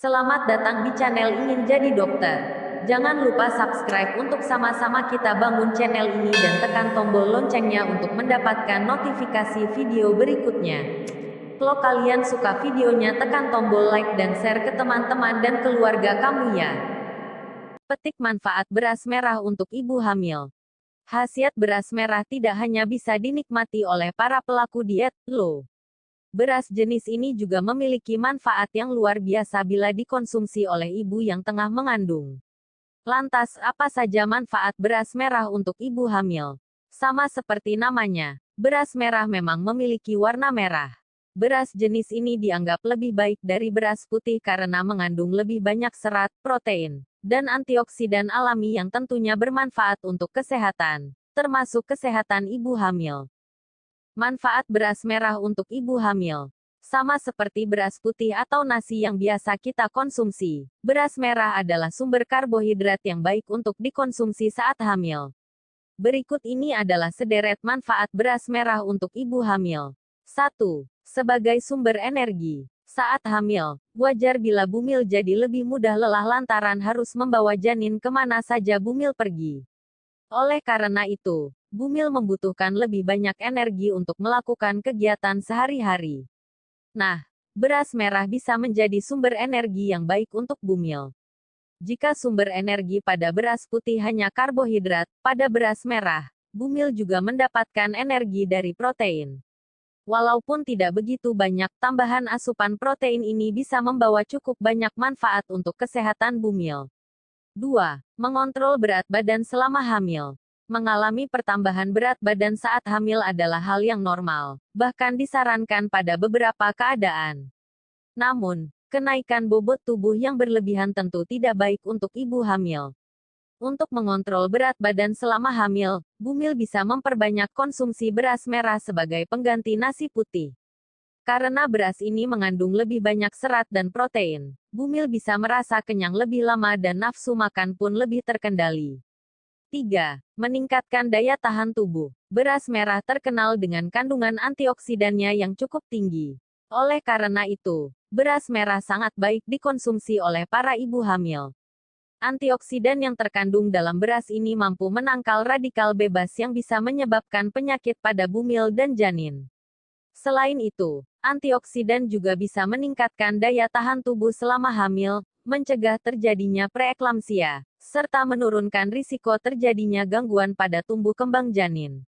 Selamat datang di channel Ingin Jadi Dokter. Jangan lupa subscribe untuk sama-sama kita bangun channel ini dan tekan tombol loncengnya untuk mendapatkan notifikasi video berikutnya. Kalau kalian suka videonya, tekan tombol like dan share ke teman-teman dan keluarga kamu ya. Petik manfaat beras merah untuk ibu hamil. Khasiat beras merah tidak hanya bisa dinikmati oleh para pelaku diet, loh. Beras jenis ini juga memiliki manfaat yang luar biasa bila dikonsumsi oleh ibu yang tengah mengandung. Lantas, apa saja manfaat beras merah untuk ibu hamil? Sama seperti namanya, beras merah memang memiliki warna merah. Beras jenis ini dianggap lebih baik dari beras putih karena mengandung lebih banyak serat, protein, dan antioksidan alami yang tentunya bermanfaat untuk kesehatan, termasuk kesehatan ibu hamil. Manfaat beras merah untuk ibu hamil. Sama seperti beras putih atau nasi yang biasa kita konsumsi, beras merah adalah sumber karbohidrat yang baik untuk dikonsumsi saat hamil. Berikut ini adalah sederet manfaat beras merah untuk ibu hamil. 1. Sebagai sumber energi. Saat hamil, wajar bila bumil jadi lebih mudah lelah lantaran harus membawa janin kemana saja bumil pergi. Oleh karena itu, bumil membutuhkan lebih banyak energi untuk melakukan kegiatan sehari-hari. Nah, beras merah bisa menjadi sumber energi yang baik untuk bumil. Jika sumber energi pada beras putih hanya karbohidrat, pada beras merah, bumil juga mendapatkan energi dari protein. Walaupun tidak begitu banyak, tambahan asupan protein ini bisa membawa cukup banyak manfaat untuk kesehatan bumil. 2. Mengontrol berat badan selama hamil. Mengalami pertambahan berat badan saat hamil adalah hal yang normal, bahkan disarankan pada beberapa keadaan. Namun, kenaikan bobot tubuh yang berlebihan tentu tidak baik untuk ibu hamil. Untuk mengontrol berat badan selama hamil, bumil bisa memperbanyak konsumsi beras merah sebagai pengganti nasi putih. Karena beras ini mengandung lebih banyak serat dan protein, bumil bisa merasa kenyang lebih lama dan nafsu makan pun lebih terkendali. 3. Meningkatkan daya tahan tubuh. Beras merah terkenal dengan kandungan antioksidannya yang cukup tinggi. Oleh karena itu, beras merah sangat baik dikonsumsi oleh para ibu hamil. Antioksidan yang terkandung dalam beras ini mampu menangkal radikal bebas yang bisa menyebabkan penyakit pada bumil dan janin. Selain itu, antioksidan juga bisa meningkatkan daya tahan tubuh selama hamil, mencegah terjadinya preeklamsia, serta menurunkan risiko terjadinya gangguan pada tumbuh kembang janin.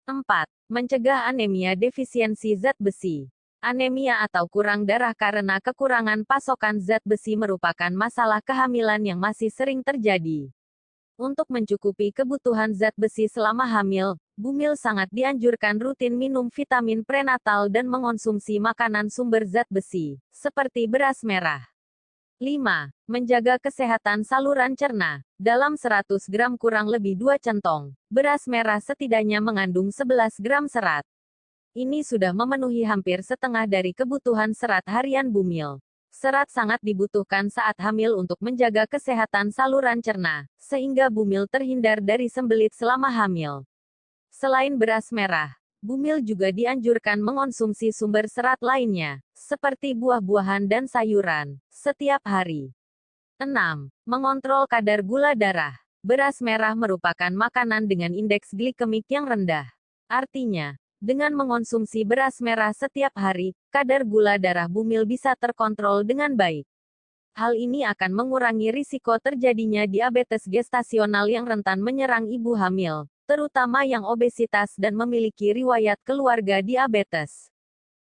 4. Mencegah anemia defisiensi zat besi. Anemia atau kurang darah karena kekurangan pasokan zat besi merupakan masalah kehamilan yang masih sering terjadi. Untuk mencukupi kebutuhan zat besi selama hamil, bumil sangat dianjurkan rutin minum vitamin prenatal dan mengonsumsi makanan sumber zat besi, seperti beras merah. 5. Menjaga kesehatan saluran cerna. Dalam 100 gram kurang lebih 2 centong, beras merah setidaknya mengandung 11 gram serat. Ini sudah memenuhi hampir setengah dari kebutuhan serat harian bumil. Serat sangat dibutuhkan saat hamil untuk menjaga kesehatan saluran cerna, sehingga bumil terhindar dari sembelit selama hamil. Selain beras merah, bumil juga dianjurkan mengonsumsi sumber serat lainnya, seperti buah-buahan dan sayuran, setiap hari. 6. Mengontrol kadar gula darah. Beras merah merupakan makanan dengan indeks glikemik yang rendah. Artinya, dengan mengonsumsi beras merah setiap hari, kadar gula darah bumil bisa terkontrol dengan baik. Hal ini akan mengurangi risiko terjadinya diabetes gestasional yang rentan menyerang ibu hamil, terutama yang obesitas dan memiliki riwayat keluarga diabetes.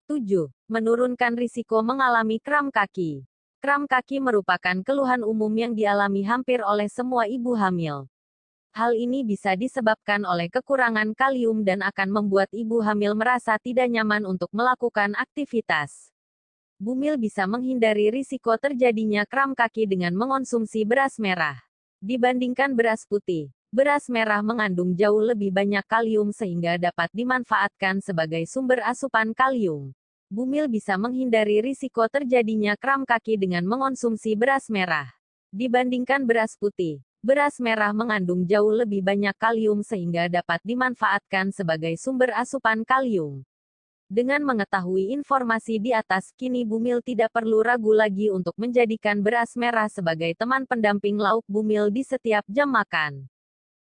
7. Menurunkan risiko mengalami kram kaki. Kram kaki merupakan keluhan umum yang dialami hampir oleh semua ibu hamil. Hal ini bisa disebabkan oleh kekurangan kalium dan akan membuat ibu hamil merasa tidak nyaman untuk melakukan aktivitas. Bumil bisa menghindari risiko terjadinya kram kaki dengan mengonsumsi beras merah. Dibandingkan beras putih, beras merah mengandung jauh lebih banyak kalium sehingga dapat dimanfaatkan sebagai sumber asupan kalium. Bumil bisa menghindari risiko terjadinya kram kaki dengan mengonsumsi beras merah. Dibandingkan beras putih, beras merah mengandung jauh lebih banyak kalium sehingga dapat dimanfaatkan sebagai sumber asupan kalium. Dengan mengetahui informasi di atas, kini Bumil tidak perlu ragu lagi untuk menjadikan beras merah sebagai teman pendamping lauk Bumil di setiap jam makan.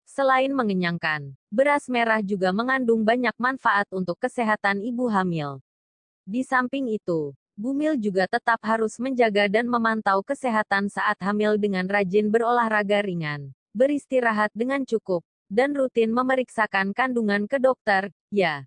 Selain mengenyangkan, beras merah juga mengandung banyak manfaat untuk kesehatan ibu hamil. Di samping itu, Bumil juga tetap harus menjaga dan memantau kesehatan saat hamil dengan rajin berolahraga ringan, beristirahat dengan cukup, dan rutin memeriksakan kandungan ke dokter, ya.